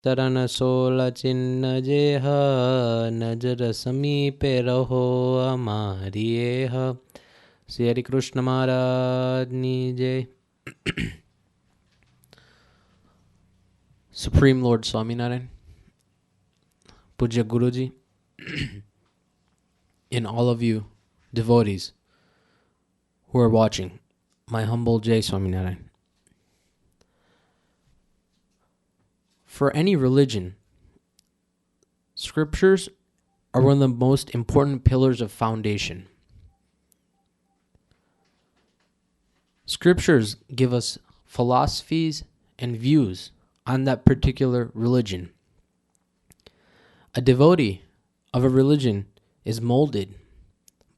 चरण सोल चिन्ह जेह नजर समीपे रहो हमारी एह. श्री हरि कृष्ण महाराज ની જય. Supreme Lord Swaminarayan, Pujya Guruji, and all of you devotees who are watching, my humble Jai Swaminarayan. For any religion, scriptures are one of the most important pillars of foundation. Scriptures give us philosophies and views on that particular religion. A devotee of a religion is molded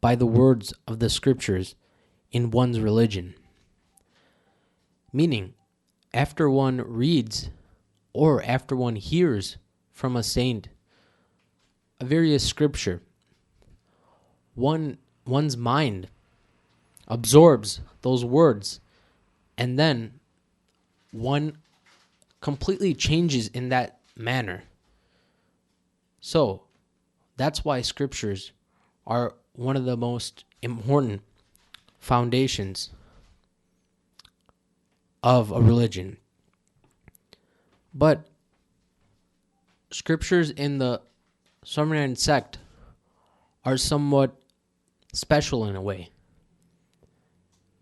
by the words of the scriptures in one's religion. Meaning, after one reads or after one hears from a saint a various scripture, one's mind absorbs those words, and then one completely changes in that manner. So, that's why scriptures are one of the most important foundations of a religion. But scriptures in the Swaminarayan sect are somewhat special in a way.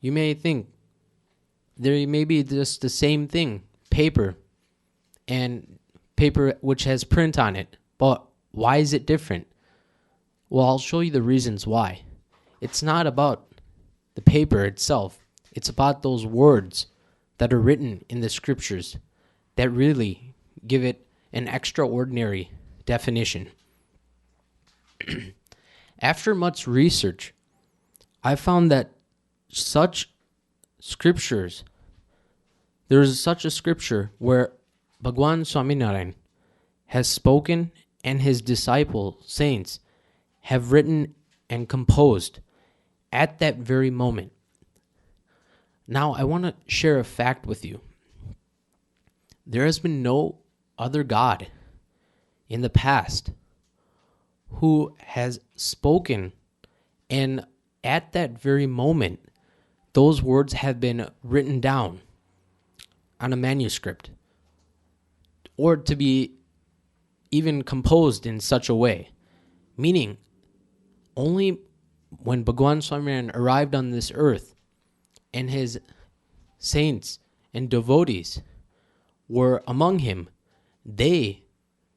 You may think there may be just the same thing, paper, and paper which has print on it, but why is it different? Well, I'll show you the reasons why. It's not about the paper itself. It's about those words that are written in the scriptures that really give it an extraordinary definition. After much research, I found that such scriptures, there is such a scripture where Bhagwan Swaminarayan has spoken and his disciple saints have written and composed at that very moment. Now, I want to share a fact with you. There has been no other God in the past who has spoken, and at that very moment, those words have been written down on a manuscript, or to be even composed in such a way. Meaning, only when Bhagwan Swaminarayan arrived on this earth and his saints and devotees were among him, they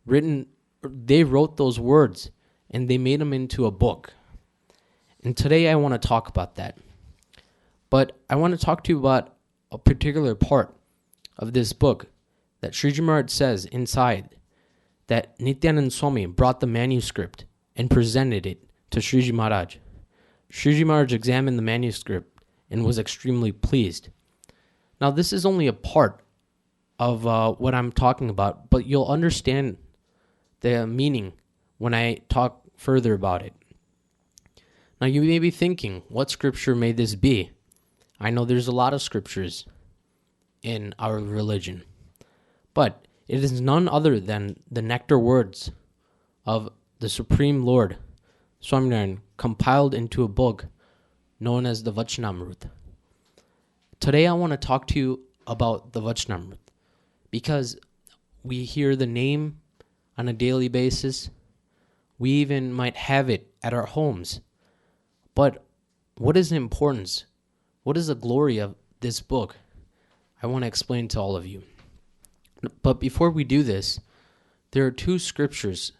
wrote those words and they made them into a book. And today I want to talk about that. But I want to talk to you about a particular part of this book that Shree Maharaj says inside that Nityanand Swami brought the manuscript and presented it to Shree Maharaj. Shree Maharaj examined the manuscript and was extremely pleased. Now, this is only a part of what I'm talking about, but you'll understand the meaning when I talk further about it. Now, you may be thinking, what scripture may this be? I know there's a lot of scriptures in our religion, but it is none other than the nectar words of the Supreme Lord Swaminarayan compiled into a book known as the Vachnamrut. Today I want to talk to you about the Vachnamrut because we hear the name on a daily basis. We even might have it at our homes. But what is the importance? What is the glory of this book? I want to explain to all of you. But before we do this, there are two scriptures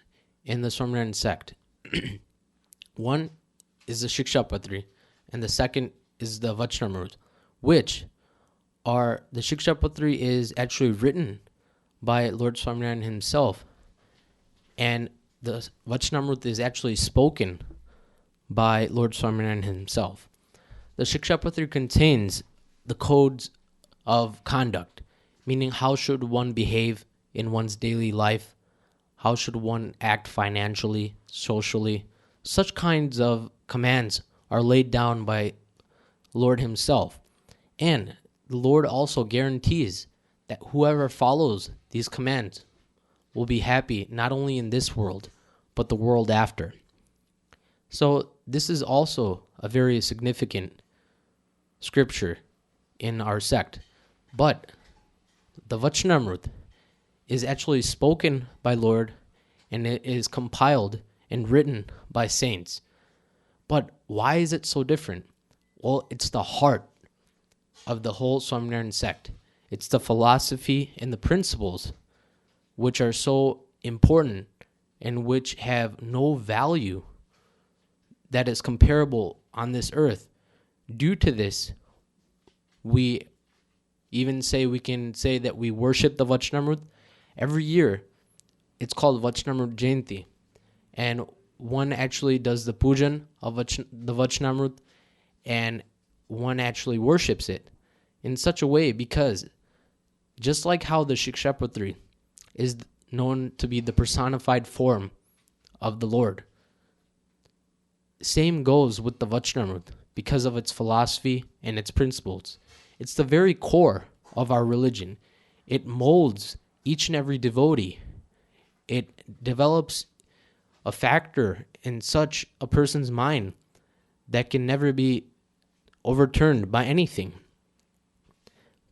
in the Swaminarayan sect. One is the Shikshapatri, and the second is the Vachnamrut, which are, the Shikshapatri is actually written by Lord Swaminarayan himself, and the Vachnamrut is actually spoken by Lord Swaminarayan himself. The Shikshapatri contains the codes of conduct, meaning how should one behave in one's daily life, how should one act financially, socially. Such kinds of commands are laid down by Lord himself. And the Lord also guarantees that whoever follows these commands will be happy not only in this world, but the world after. So this is also a very significant scripture in our sect. But the Vachnamrut is actually spoken by Lord, and it is compiled and written by saints. But why is it so different? Well, it's the heart of the whole Swaminarayan sect. It's the philosophy and the principles which are so important and which have no value that is comparable on this earth. Due to this, we can say that we worship the Vachnamrut. Every year, it's called Vachnamrut Jayanti. And one actually does the pujan of the Vachnamrut, and one actually worships it in such a way, because just like how the Shikshapatri is known to be the personified form of the Lord, same goes with the Vachnamrut because of its philosophy and its principles. It's the very core of our religion. It molds each and every devotee. It develops a factor in such a person's mind that can never be overturned by anything.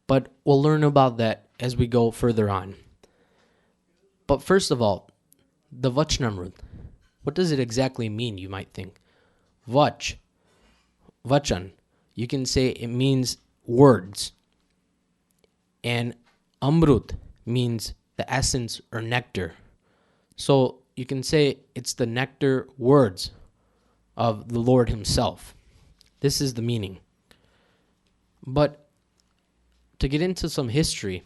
But we'll learn about that as we go further on. But first of all, the Vachnamrut. What does it exactly mean, you might think? Vachan. You can say it means words. And Amrut means the essence or nectar. So you can say it's the nectar words of the Lord himself. This is the meaning. But to get into some history,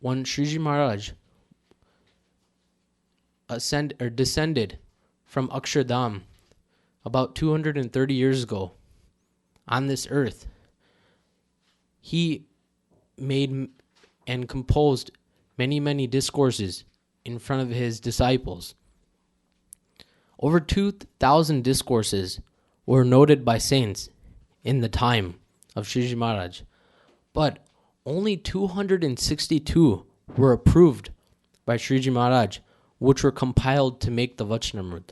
when Shree Maharaj descended from Akshardham about 230 years ago on this earth, he made and composed many, many discourses in front of his disciples. Over 2,000 discourses were noted by saints in the time of Shree Maharaj, but only 262 were approved by Shree Maharaj, which were compiled to make the Vachnamrut.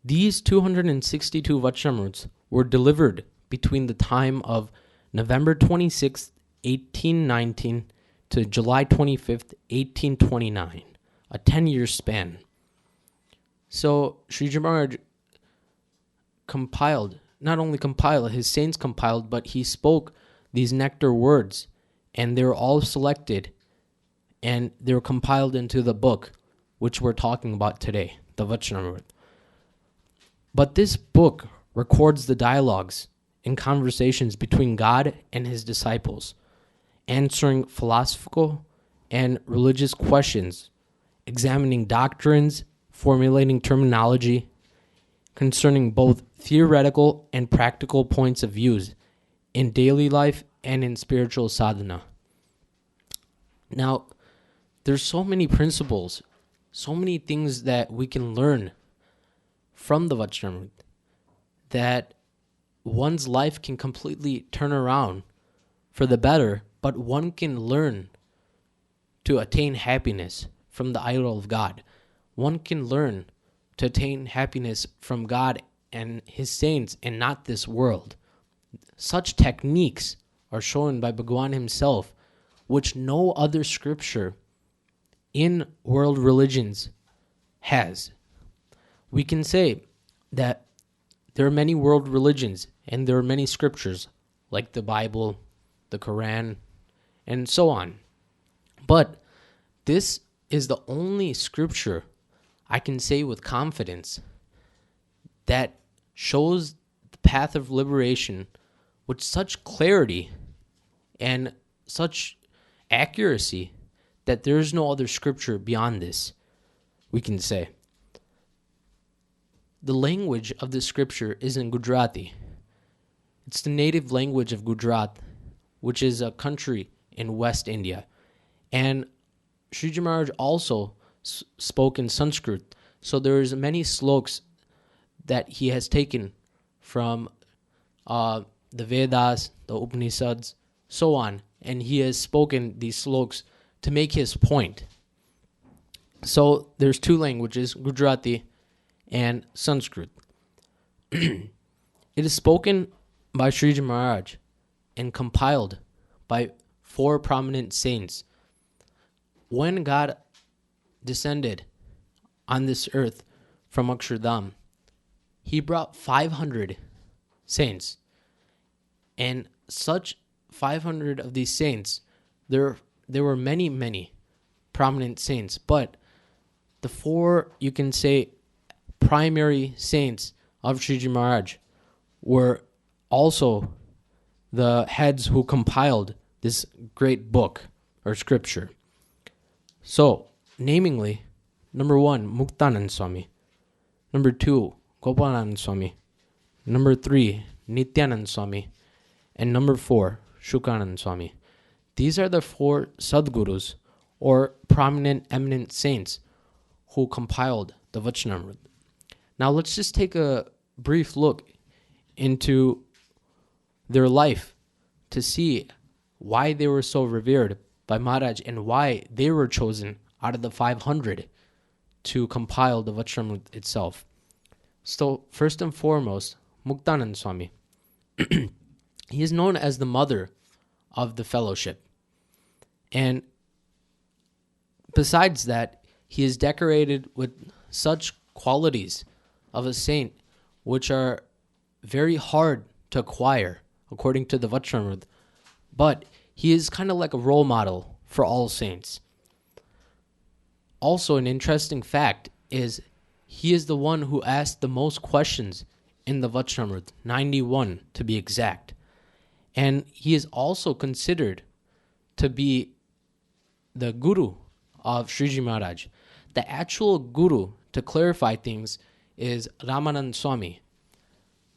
These 262 Vachnamruts were delivered between the time of November 26, 1819 to July 25th, 1829, a 10-year span. So Shree Maharaj his saints compiled, but he spoke these nectar words, and they were all selected, and they were compiled into the book, which we're talking about today, the Vachnamrut. But this book records the dialogues and conversations between God and his disciples, answering philosophical and religious questions, examining doctrines, formulating terminology concerning both theoretical and practical points of views in daily life and in spiritual sadhana. Now, there's so many principles, so many things that we can learn from the Vachnamrut that one's life can completely turn around for the better, but one can learn to attain happiness from the idol of God. One can learn to attain happiness from God and his saints and not this world. Such techniques are shown by Bhagwan himself, which no other scripture in world religions has. We can say that there are many world religions and there are many scriptures like the Bible, the Quran, and so on. But this is the only scripture I can say with confidence that shows the path of liberation with such clarity and such accuracy that there is no other scripture beyond this, we can say. The language of this scripture is in Gujarati. It's the native language of Gujarat, which is a country in West India. And Shree Maharaj also spoke in Sanskrit. So there's many sloks that he has taken from the Vedas, the Upanishads, so on. And he has spoken these sloks to make his point. So there's two languages, Gujarati and Sanskrit. It is spoken by Shree Maharaj and compiled by 4 prominent saints. When God descended on this earth from Akshardham, he brought 500 saints. And such 500 of these saints, there were many, many prominent saints, but the 4, you can say, primary saints of Shriji Maharaj were also the heads who compiled this great book or scripture. So, namely, number 1, Muktanand Swami. Number 2, Gopalanand Swami. Number 3, Nityanand Swami. And number 4, Shukanand Swami. These are the 4 Sadgurus, or prominent, eminent saints, who compiled the Vachnamrut. Now let's just take a brief look into their life to see why they were so revered by Maharaj and why they were chosen out of the 500 to compile the Vachnamrut itself. So first and foremost, Muktanand Swami. He is known as the mother of the fellowship. And besides that, he is decorated with such qualities of a saint which are very hard to acquire, according to the Vachnamrut. But he is kind of like a role model for all saints. Also, an interesting fact is he is the one who asked the most questions in the Vachnamrut, 91 to be exact. And he is also considered to be the guru of Shriji Maharaj. The actual guru, to clarify things, is Ramanand Swami.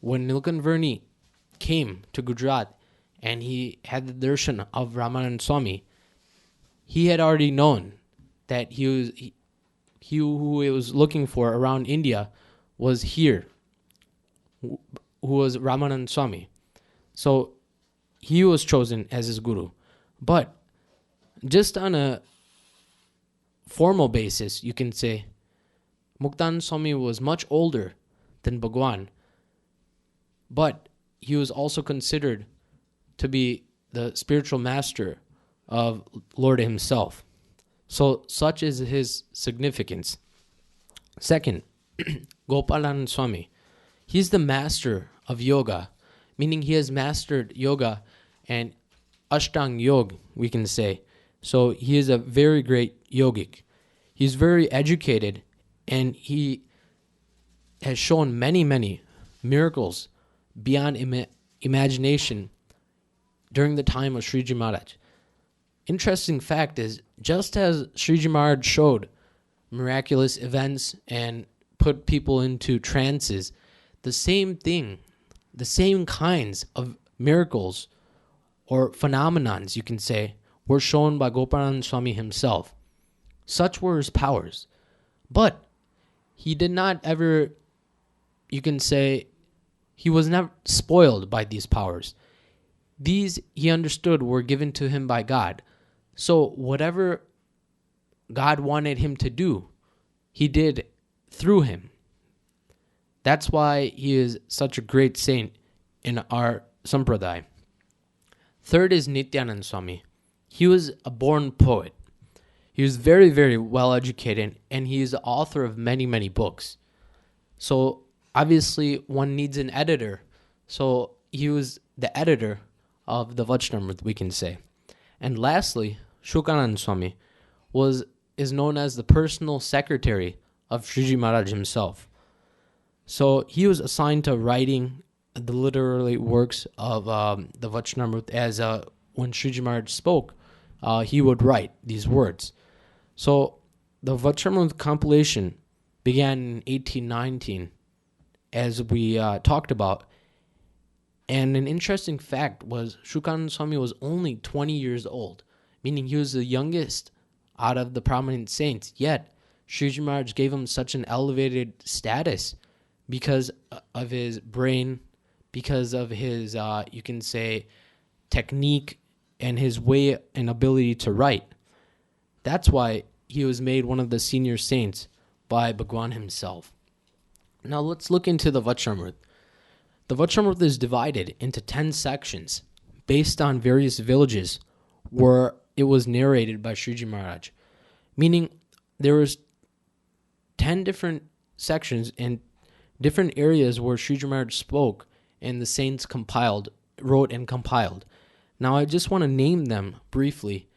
When Nilkanvarni came to Gujarat and he had the darshan of Ramanand Swami, he had already known that he who he was looking for around India was here, who was Ramanand Swami. So he was chosen as his guru. But just on a formal basis, you can say Muktanand Swami was much older than Bhagwan, but he was also considered to be the spiritual master of Lord himself. So such is his significance. Second, Gopalanand Swami. He's the master of yoga, meaning he has mastered yoga and Ashtang Yoga, we can say. So he is a very great yogic. He's very educated, and he has shown many, many miracles beyond imagination during the time of Shriji Maharaj. Interesting fact is, just as Shriji Maharaj showed miraculous events and put people into trances, the same thing, the same kinds of miracles or phenomenons, you can say, were shown by Gopalanand Swami himself. Such were his powers. But he did not ever, you can say, he was never spoiled by these powers. These, he understood, were given to him by God. So whatever God wanted him to do, he did through him. That's why he is such a great saint in our sampradaya. Third is Nityanand Swami. He was a born poet. He was very, very well educated, and he is the author of many, many books. So obviously one needs an editor. So he was the editor of the Vachnamrut, we can say. And lastly, Shukanand Swami is known as the personal secretary of Shriji Maharaj himself. So he was assigned to writing the literary works of the Vachnamrut, as when Shriji Maharaj spoke, he would write these words. So the Vachnamrut compilation began in 1819, as we talked about. And an interesting fact was Shukanand Swami was only 20 years old, meaning he was the youngest out of the prominent saints. Yet Shriji Maharaj gave him such an elevated status because of his brain, because of his, you can say, technique and his way and ability to write. That's why he was made one of the senior saints by Bhagwan himself. Now let's look into the Vachnamrut. The Vachnamrut is divided into 10 sections based on various villages where it was narrated by Shree Maharaj. Meaning there was 10 different sections and different areas where Shree Maharaj spoke and the saints wrote and compiled. Now I just want to name them briefly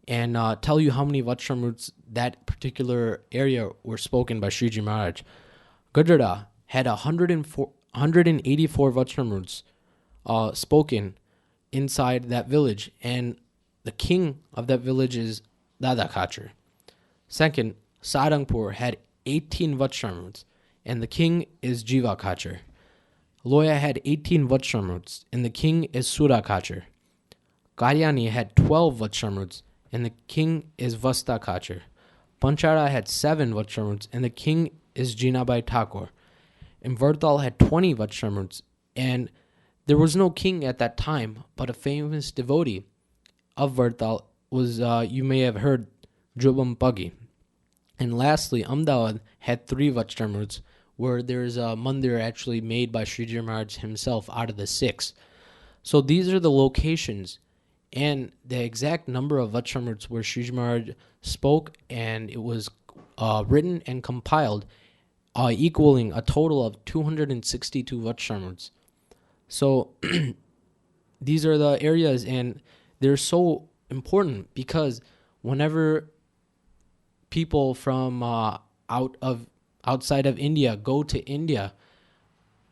and tell you how many Vachnamruts that particular area were spoken by Shree Maharaj. Gadara had 184 Vachnamruts spoken inside that village, and the king of that village is Dada Kachar. Second, Sarangpur had 18 Vachnamruts, and the king is Jiva Kachar. Loya had 18 Vachnamruts, and the king is Sura Kachar. Karyani had 12 Vachnamruts, and the king is Vasta Kachar. Panchara had 7 Vachnamruts, and the king is Jinabai Thakur. And Vartal had 20 Vachnamruts, and there was no king at that time, but a famous devotee of Vartal was, you may have heard, Jubam Pagi. And lastly, Ahmedabad had 3 Vachnamruts, where there's a Mandir actually made by Shree Maharaj himself out of the 6. So these are the locations and the exact number of Vachnamruts where Shree Maharaj spoke, and it was written and compiled, equaling a total of 262 Vachnamruts. So these are the areas, and they're so important because whenever people from outside of India go to India,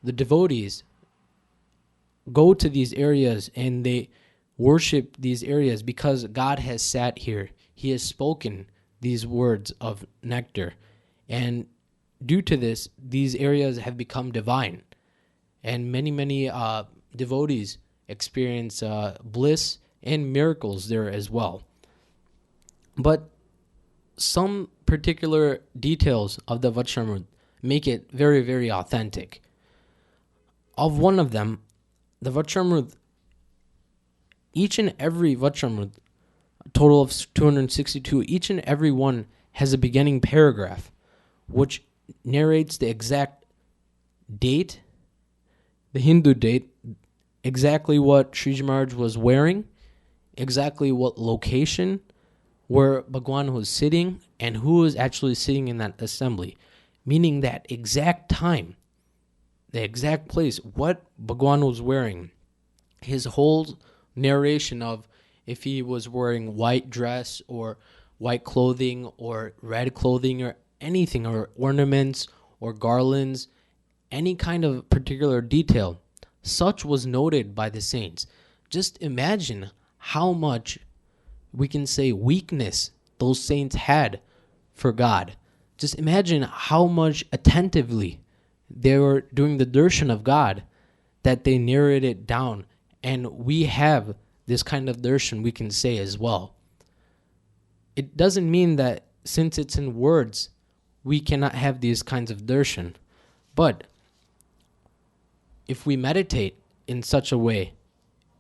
the devotees go to these areas and they worship these areas because God has sat here. He has spoken these words of nectar. And due to this, these areas have become divine. And many devotees experience bliss and miracles there as well. But some particular details of the Vachnamrut make it very, very authentic. Of one of them, the Vachnamrut, each and every Vachnamrut, a total of 262, each and every one has a beginning paragraph which narrates the exact date, the Hindu date, exactly what Shree Maharaj was wearing, exactly what location, where Bhagwan was sitting, and who was actually sitting in that assembly. Meaning that exact time, the exact place, what Bhagwan was wearing, his whole narration of if he was wearing white dress or white clothing or red clothing or anything, or ornaments or garlands, any kind of particular detail, such was noted by the saints. Just imagine how much, we can say, weakness those saints had for God. Just imagine how much attentively they were doing the darshan of God, that they narrated it down. And we have this kind of darshan, we can say as well. It doesn't mean that since it's in words, we cannot have these kinds of darshan. But if we meditate in such a way,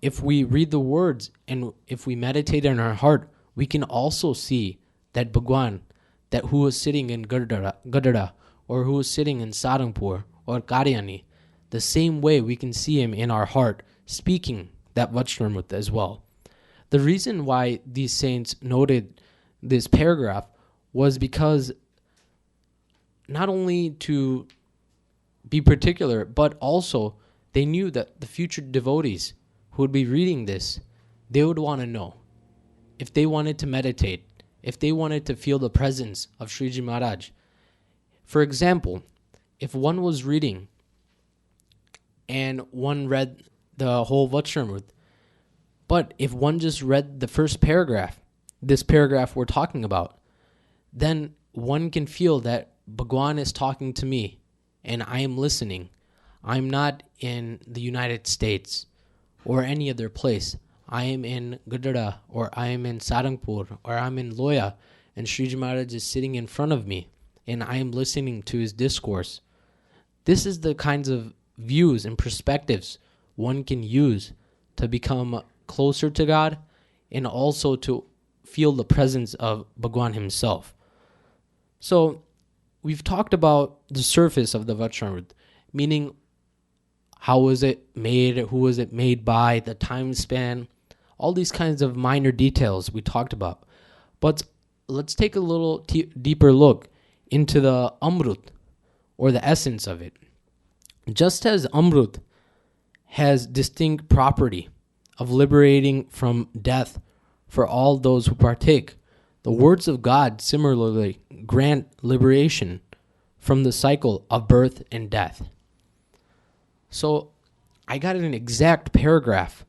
if we read the words and if we meditate in our heart, we can also see that Bhagwan, that who was sitting in Gadara, or who was sitting in Sarangpur or Karyani, the same way we can see him in our heart speaking that Vachnamrut as well. The reason why these saints noted this paragraph was because not only to be particular, but also they knew that the future devotees who would be reading this, they would want to know. If they wanted to meditate, if they wanted to feel the presence of Shree Maharaj. For example, if one was reading and one read the whole Vachnamrut, but if one just read the first paragraph, this paragraph we're talking about, then one can feel that Bhagwan is talking to me and I am listening. I'm not in the United States or any other place. I am in Gadara, or I am in Sarangpur, or I'm in Loya, and Shree Maharaj is sitting in front of me, and I am listening to his discourse. This is the kinds of views and perspectives one can use to become closer to God and also to feel the presence of Bhagwan himself. So we've talked about the surface of the Vachnamrut, meaning how was it made, who was it made by, the time span, all these kinds of minor details we talked about. But let's take a little deeper look into the Amrut, or the essence of it. Just as Amrut has distinct property of liberating from death for all those who partake, the words of God similarly grant liberation from the cycle of birth and death. So I got an exact paragraph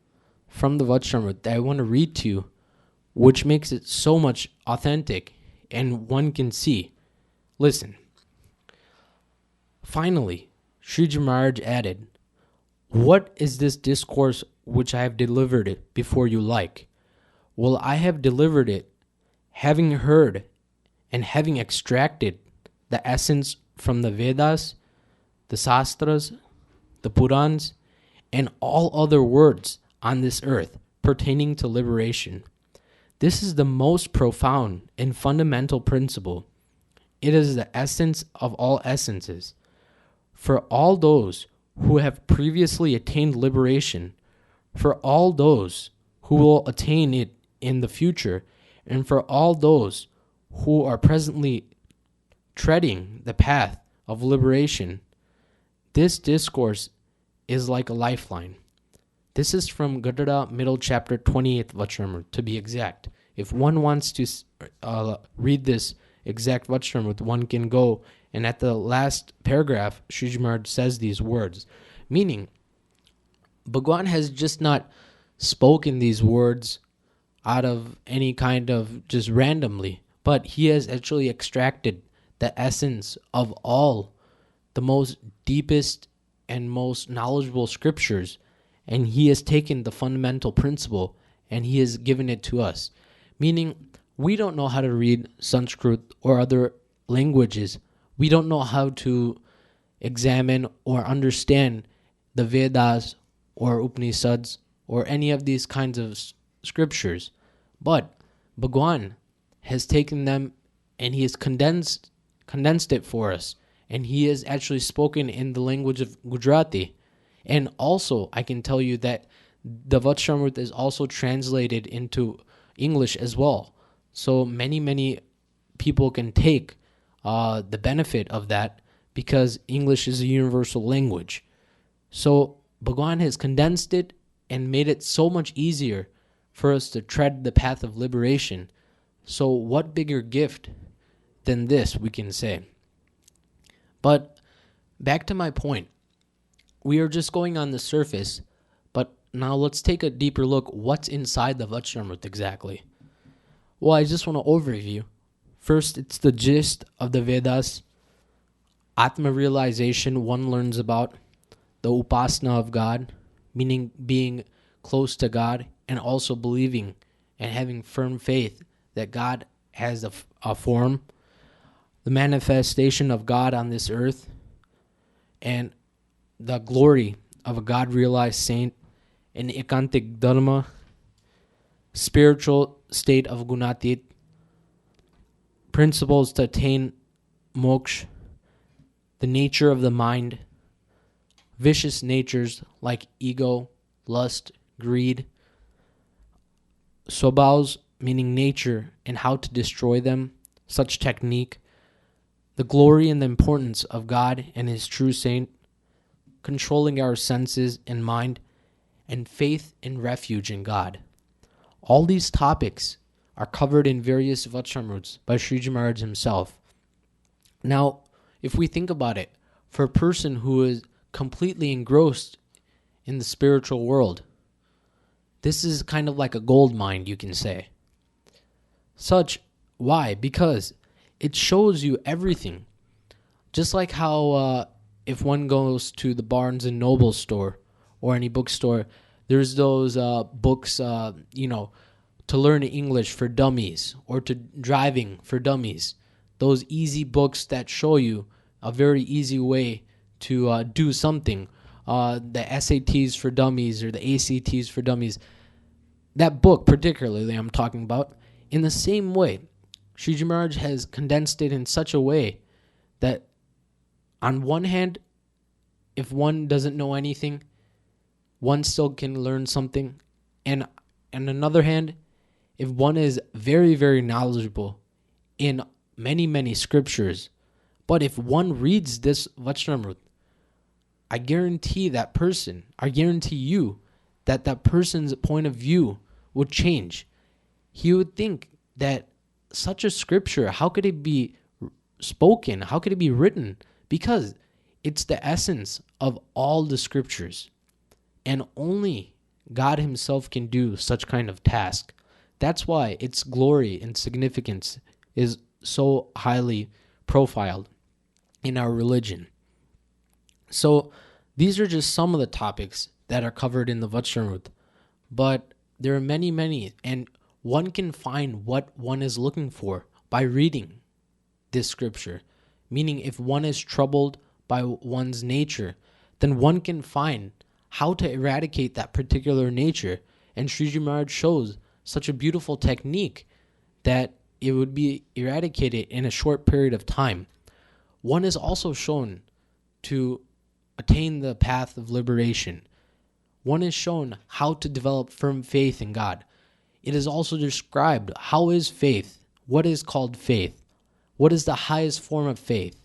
from the Vachnamrut that I want to read to you, which makes it so much authentic and one can see. Listen. Finally, Shree Maharaj added, "What is this discourse which I have delivered it before you like? Well, I have delivered it, having heard and having extracted the essence from the Vedas, the Shastras, the Purans, and all other words on this earth pertaining to liberation. This is the most profound and fundamental principle. It is the essence of all essences. For all those who have previously attained liberation, for all those who will attain it in the future, and for all those who are presently treading the path of liberation, this discourse is like a lifeline." This is from Gadara, middle chapter 28th Vachnamrut, to be exact. If one wants to read this exact Vachnamrut, one can go, and at the last paragraph, Shree Maharaj says these words, meaning Bhagwan has just not spoken these words out of any kind of just randomly, but he has actually extracted the essence of all the most deepest and most knowledgeable scriptures, and he has taken the fundamental principle and he has given it to us. Meaning, we don't know how to read Sanskrit or other languages. We don't know how to examine or understand the Vedas or Upanishads or any of these kinds of scriptures. But Bhagwan has taken them and he has condensed it for us. And he has actually spoken in the language of Gujarati. And also, I can tell you that the Vachnamrut is also translated into English as well. So many people can take the benefit of that because English is a universal language. So Bhagwan has condensed it and made it so much easier for us to tread the path of liberation. So what bigger gift than this, we can say. But back to my point. We are just going on the surface, but now let's take a deeper look what's inside the Vachnamrut exactly. Well, I just want to overview. First, it's the gist of the Vedas, Atma realization one learns about, the Upasana of God, meaning being close to God and also believing and having firm faith that God has a form, the manifestation of God on this earth, and the glory of a God-realized saint, an ekantik dharma, spiritual state of gunatit, principles to attain moksha, the nature of the mind, vicious natures like ego, lust, greed, swabhavs, meaning nature and how to destroy them, such technique, the glory and the importance of God and his true saint, controlling our senses and mind, and faith and refuge in God. All these topics are covered in various Vachnamruts by Shree Maharaj himself. Now, if we think about it, for a person who is completely engrossed in the spiritual world, this is kind of like a gold mine, you can say. Why? Because it shows you everything. Just like how if one goes to the Barnes and Noble store or any bookstore, there's those books, to learn English for dummies or to driving for dummies. Those easy books that show you a very easy way to do something. The SATs for dummies or the ACTs for dummies. That book particularly I'm talking about. In the same way, Shree Maharaj has condensed it in such a way that on one hand, if one doesn't know anything, one still can learn something. And on another hand, if one is very, very knowledgeable in many, many scriptures, but if one reads this Vachnamrut, I guarantee you that person's point of view would change. He would think that such a scripture, how could it be spoken? How could it be written? Because it's the essence of all the scriptures. And only God himself can do such kind of task. That's why its glory and significance is so highly profiled in our religion. So these are just some of the topics that are covered in the Vachnamrut. But there are many, many, and one can find what one is looking for by reading this scripture. Meaning, if one is troubled by one's nature, then one can find how to eradicate that particular nature. And Shree Maharaj shows such a beautiful technique that it would be eradicated in a short period of time. One is also shown to attain the path of liberation. One is shown how to develop firm faith in God. It is also described how is faith, what is called faith, what is the highest form of faith.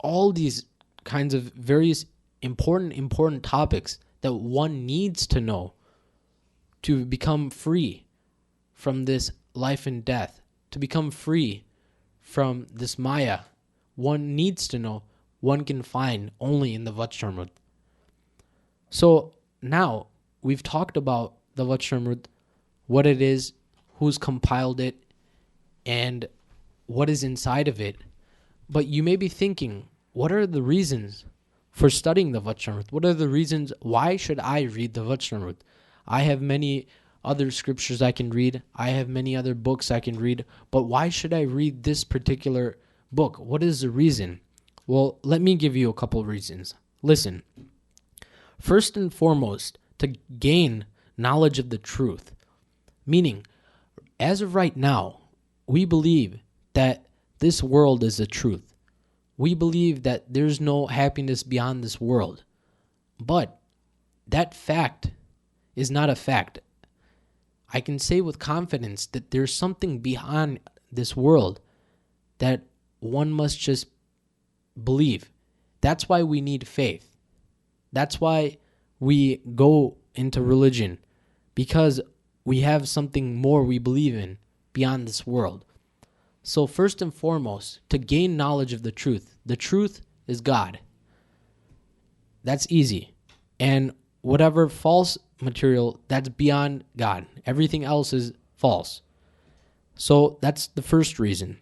All these kinds of various important topics that one needs to know to become free from this life and death, to become free from this Maya. One needs to know, one can find only in the Vachnamrut. So now we've talked about the Vachnamrut, what it is, who's compiled it, and what is inside of it. But you may be thinking, what are the reasons for studying the Vachnamrut? What are the reasons? Why should I read the Vachnamrut? I have many other scriptures I can read. I have many other books I can read. But why should I read this particular book? What is the reason? Well, let me give you a couple of reasons. Listen. First and foremost, to gain knowledge of the truth. Meaning, as of right now, we believe that this world is the truth. We believe that there's no happiness beyond this world. But that fact is not a fact. I can say with confidence that there's something beyond this world that one must just believe. That's why we need faith. That's why we go into religion, because we have something more we believe in beyond this world. So first and foremost, to gain knowledge of the truth is God. That's easy. And whatever false material, that's beyond God. Everything else is false. So that's the first reason.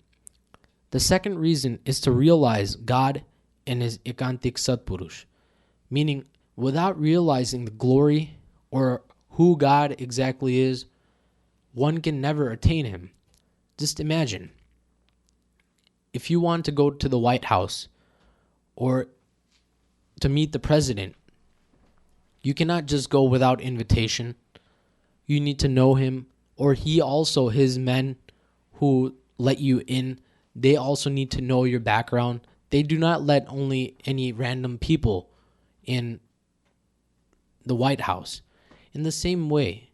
The second reason is to realize God and his Ekantik Satpurush. Meaning, without realizing the glory or who God exactly is, one can never attain him. Just imagine, if you want to go to the White House or to meet the president, you cannot just go without invitation. You need to know him, or he also, his men who let you in, they also need to know your background. They do not let only any random people in the White House. In the same way,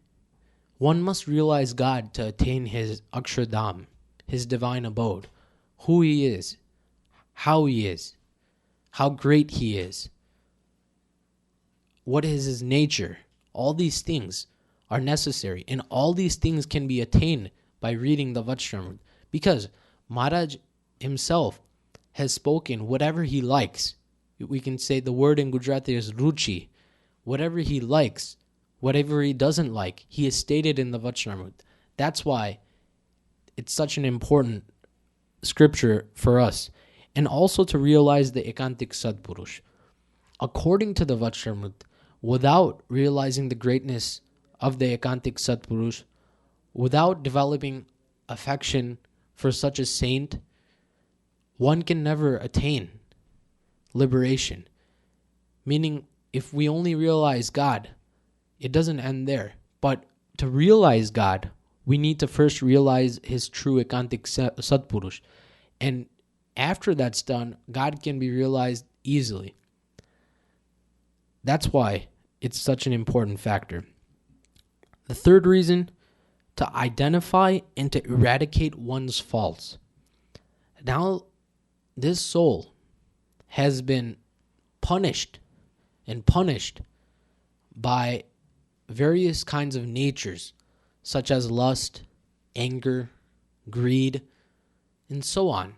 one must realize God to attain his Akshardham, his divine abode, who he is, how great he is, what is his nature. All these things are necessary, and all these things can be attained by reading the Vachnamrut, because Maharaj himself has spoken whatever he likes. We can say the word in Gujarati is ruchi. Whatever he likes, whatever he doesn't like, he has stated in the Vachnamrut. That's why it's such an important scripture for us. And also to realize the Ekantik Sadpurush. According to the Vachnamrut, without realizing the greatness of the Ekantik Satpurush, without developing affection for such a saint, one can never attain liberation. Meaning, if we only realize God, it doesn't end there. But to realize God, we need to first realize his true Ekantik Satpurush. And after that's done, God can be realized easily. That's why it's such an important factor. The third reason, to identify and to eradicate one's faults. Now, this soul has been punished by various kinds of natures, such as lust, anger, greed, and so on.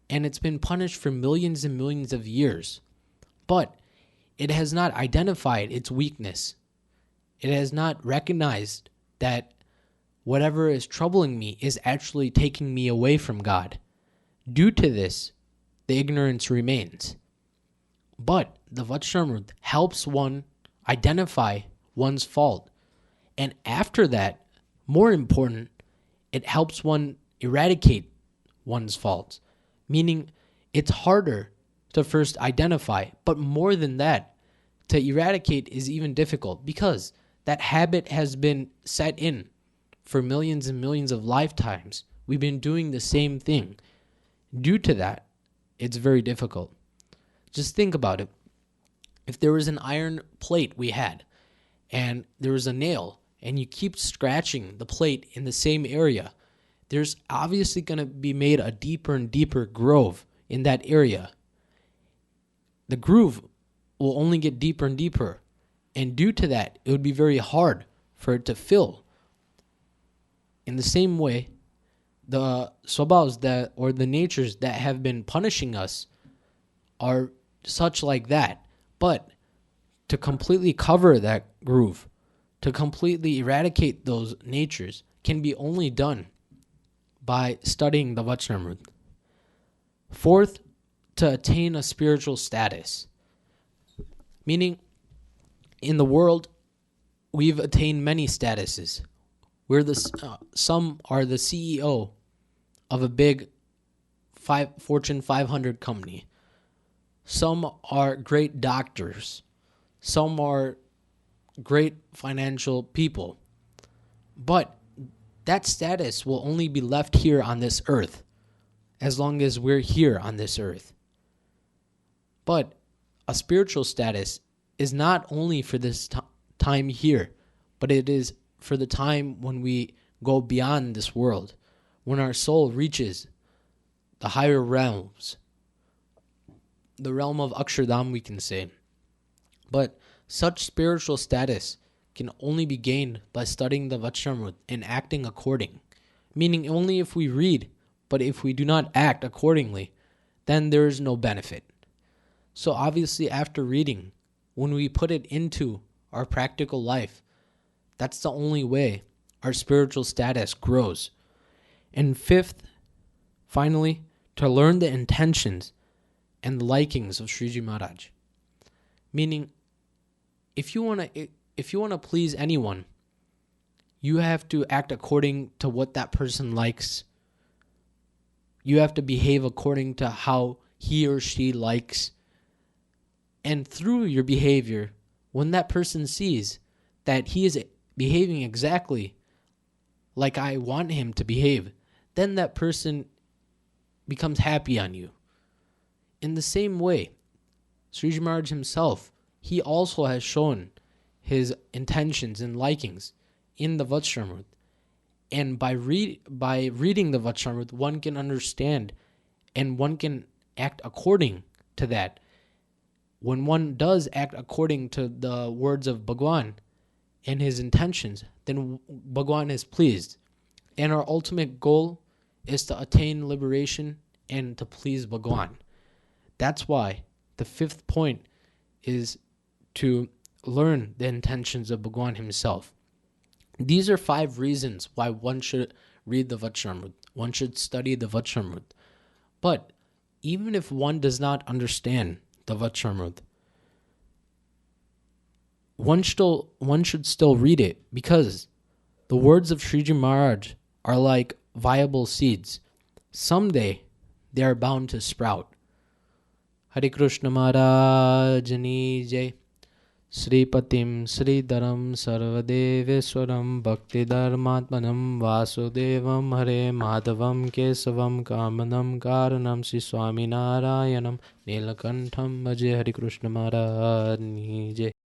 And it's been punished for millions and millions of years. But it has not identified its weakness. It has not recognized that whatever is troubling me is actually taking me away from God. Due to this, the ignorance remains. But the Vachnamrut helps one identify one's fault. And after that, more important, it helps one eradicate one's faults. Meaning, it's harder to first identify, but more than that, to eradicate is even difficult because that habit has been set in for millions and millions of lifetimes. We've been doing the same thing. Due to that, it's very difficult. Just think about it. If there was an iron plate we had, and there was a nail, and you keep scratching the plate in the same area, there's obviously going to be made a deeper and deeper groove in that area. The groove will only get deeper and deeper. And due to that, it would be very hard for it to fill. In the same way, the swabhavs or the natures that have been punishing us are such like that. But to completely cover that groove, to completely eradicate those natures, can be only done by studying the Vachnamrut. Fourth, to attain a spiritual status. Meaning, in the world, we've attained many statuses. Some are the CEO of a big Fortune 500 company. Some are great doctors. Some are great financial people. But that status will only be left here on this earth as long as we're here on this earth. But a spiritual status is not only for this time here, but it is for the time when we go beyond this world, when our soul reaches the higher realms, the realm of Akshardham, we can say. But such spiritual status can only be gained by studying the Vachnamrut and acting according. Meaning only if we read, but if we do not act accordingly, then there is no benefit. So obviously after reading, when we put it into our practical life, that's the only way our spiritual status grows. And fifth, finally, to learn the intentions and the likings of Shreeji Maharaj. Meaning, if you want to please anyone, you have to act according to what that person likes. You have to behave according to how he or she likes. And through your behavior, when that person sees that he is behaving exactly like I want him to behave, then that person becomes happy on you. In the same way, Shree Maharaj himself, he also has shown his intentions and likings in the Vachnamrut. And by reading the Vachnamrut, one can understand and one can act according to that. When one does act according to the words of Bhagwan and his intentions, then Bhagwan is pleased. And our ultimate goal is to attain liberation and to please Bhagwan. That's why the fifth point is to learn the intentions of Bhagwan himself. These are 5 reasons why one should read the Vachnamrut. One should study the Vachnamrut. But even if one does not understand the Vachnamrut, one should still read it, because the words of Shriji Maharaj are like viable seeds. Someday they are bound to sprout. Hare Krishna Maharaj Ni Jai. श्रीपतिं श्रीधरं सर्वदेवेश्वरं भक्तिधर्मात्मनं वासुदेवं हरे माधवं केशवं कामनं कारणं श्री स्वामिनारायणं नीलकंठं भजे। हरिकृष्ण महाराज जय।